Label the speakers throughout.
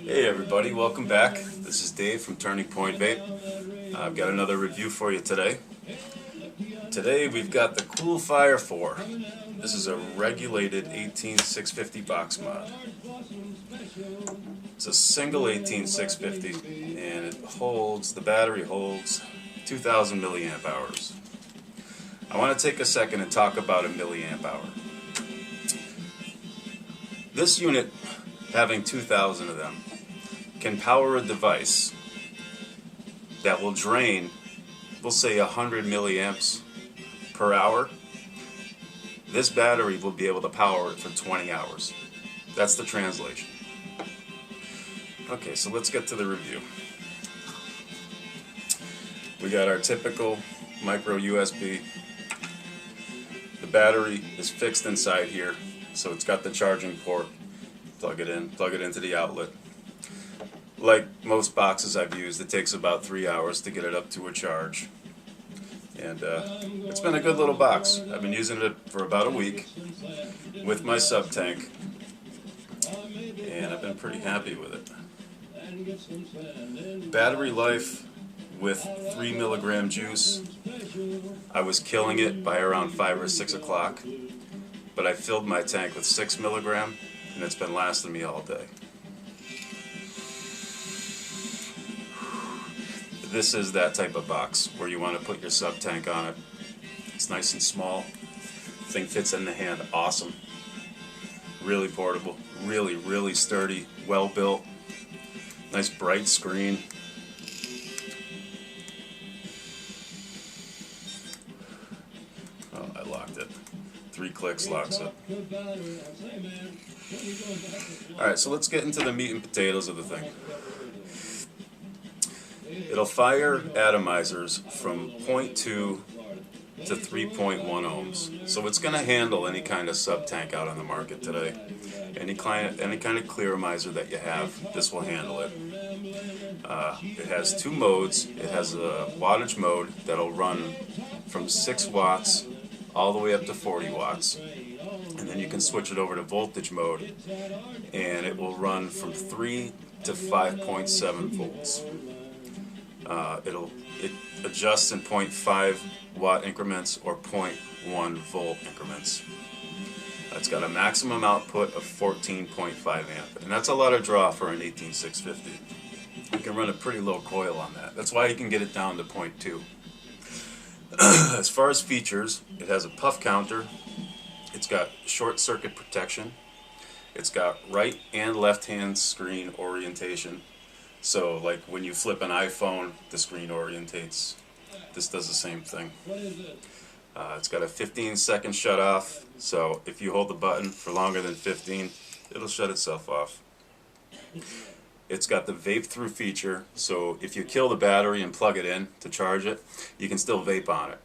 Speaker 1: Hey everybody, welcome back. This is Dave from Turning Point Vape. I've got another review for you today. Today we've got the Cool Fire 4. This is a regulated 18650 box mod. It's a single 18650 and the battery holds 2000 milliamp hours. I want to take a second and talk about a milliamp hour. This unit, having 2,000 of them, can power a device that will drain, we'll say 100 milliamps per hour. This battery will be able to power it for 20 hours. That's the translation. Okay, so let's get to the review. We got our typical micro USB. The battery is fixed inside here, so it's got the charging port. Plug it in, plug it into the outlet. Like most boxes I've used, it takes about 3 hours to get it up to a charge. And it's been a good little box. I've been using it for about a week with my sub tank, and I've been pretty happy with it. Battery life with 3 milligram juice, I was killing it by around 5 or 6 o'clock, but I filled my tank with 6 milligram and it's been lasting me all day. This is that type of box where you want to put your sub tank on it. It's nice and small. Thing fits in the hand awesome. Really portable, really sturdy, well built. Nice bright screen. Oh, I locked it. 3 clicks locks it. Alright, so let's get into the meat and potatoes of the thing. It'll fire atomizers from 0.2 to 3.1 ohms. So it's going to handle any kind of sub tank out on the market today. Any kind of clearomizer that you have, this will handle it. It has 2 modes. It has a wattage mode that'll run from 6 watts all the way up to 40 watts. And then you can switch it over to voltage mode, and it will run from 3 to 5.7 volts. It adjusts in 0.5 watt increments or 0.1 volt increments. It's got a maximum output of 14.5 amp, and that's a lot of draw for an 18650. You can run a pretty low coil on that. That's why you can get it down to 0.2. As far as features, it has a puff counter. It's got short circuit protection. It's got right and left hand screen orientation. So like when you flip an iPhone, the screen orientates. This does the same thing. It's got a 15-second shut off, so if you hold the button for longer than 15, it'll shut itself off. It's got the vape through feature, so if you kill the battery and plug it in to charge it, you can still vape on it.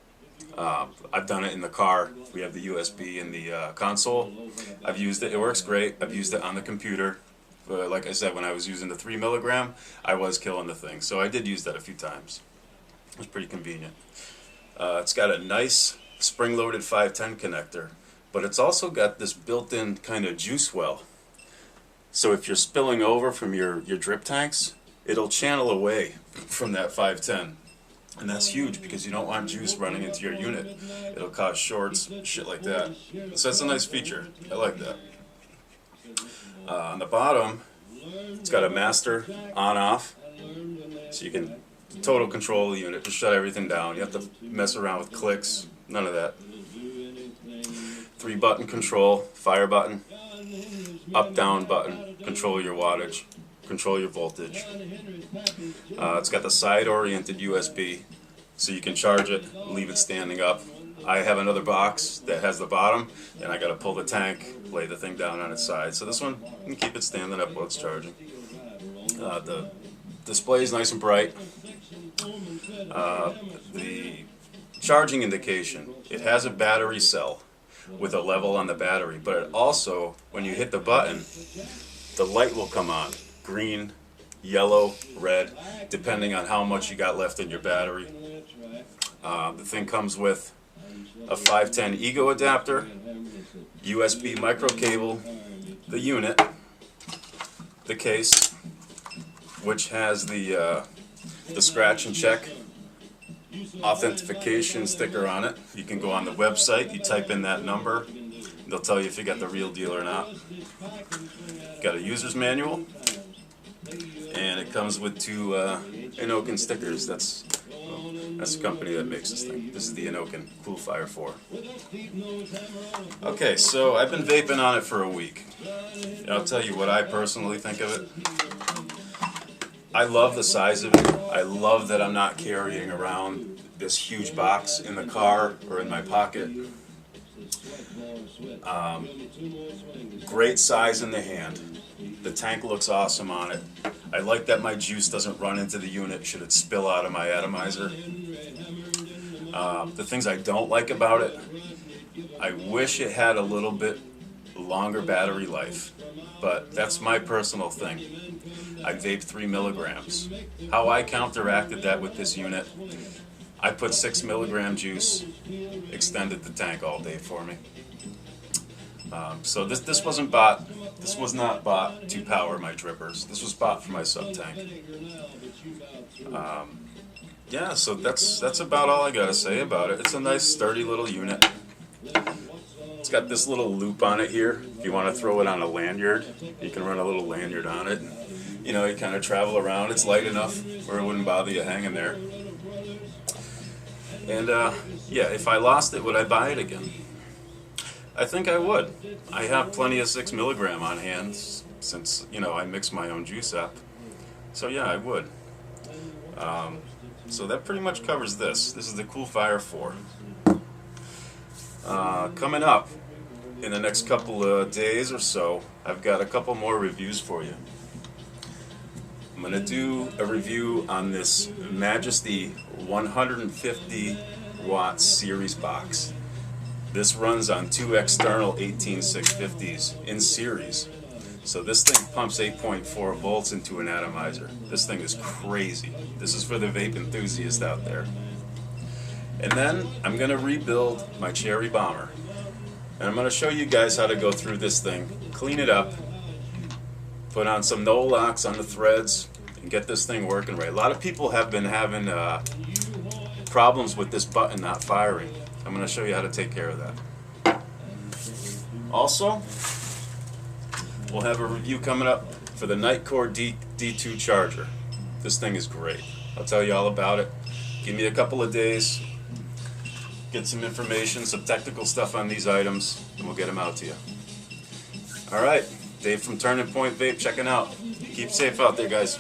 Speaker 1: I've done it in the car. We have the USB in the console. I've used it. It works great. I've used it on the computer. But like I said, when I was using the 3 milligram, I was killing the thing. So I did use that a few times. It was pretty convenient. It's got a nice spring-loaded 510 connector, but it's also got this built-in kind of juice well. So if you're spilling over from your drip tanks, it'll channel away from that 510. And that's huge because you don't want juice running into your unit. It'll cause shorts, shit like that. So that's a nice feature. I like that. On the bottom, it's got a master on-off, so you can total control the unit, just shut everything down. You have to mess around with clicks, none of that. 3-button control, fire button, up-down button, control your wattage, control your voltage. It's got the side-oriented USB, so you can charge it, leave it standing up. I have another box that has the bottom, and I got to pull the tank, lay the thing down on its side. So this one, you can keep it standing up while it's charging. The display is nice and bright. The charging indication, it has a battery cell with a level on the battery, but it also, when you hit the button, the light will come on. Green, yellow, red, depending on how much you got left in your battery. The thing comes with a 510 Ego adapter, USB micro cable, the unit, the case, which has the scratch and check authentication sticker on it. You can go on the website, you type in that number, they'll tell you if you got the real deal or not. Got a user's manual, and it comes with two Inokin stickers. That's the company that makes this thing. This is the Inokin Coolfire 4. Okay, so I've been vaping on it for a week. And I'll tell you what I personally think of it. I love the size of it. I love that I'm not carrying around this huge box in the car or in my pocket. Great size in the hand. The tank looks awesome on it. I like that my juice doesn't run into the unit should it spill out of my atomizer. The things I don't like about it, I wish it had a little bit longer battery life, but that's my personal thing. I vape 3 milligrams. How I counteracted that with this unit, I put 6 milligram juice, extended the tank all day for me. So this wasn't bought. This was not bought to power my drippers. This was bought for my sub tank. Yeah, so that's about all I gotta say about it. It's a nice sturdy little unit. It's got this little loop on it here. If you want to throw it on a lanyard, you can run a little lanyard on it. You know, you kind of travel around. It's light enough where it wouldn't bother you hanging there. And yeah, if I lost it, would I buy it again? I think I would. I have plenty of 6 milligram on hand since, you know, I mix my own juice up. So yeah, I would. So that pretty much covers this. This is the Coolfire 4. Coming up in the next couple of days or so, I've got a couple more reviews for you. I'm going to do a review on this Majesty 150 watt series box. This runs on 2 external 18650s in series. So this thing pumps 8.4 volts into an atomizer. This thing is crazy. This is for the vape enthusiast out there. And then I'm going to rebuild my Cherry Bomber. And I'm going to show you guys how to go through this thing, clean it up, put on some no locks on the threads, and get this thing working right. A lot of people have been having problems with this button not firing. I'm going to show you how to take care of that. Also, we'll have a review coming up for the Nightcore D2 charger. This thing is great. I'll tell you all about it. Give me a couple of days, get some information, some technical stuff on these items, and we'll get them out to you. Alright, Dave from Turning Point Vape checking out. Keep safe out there, guys.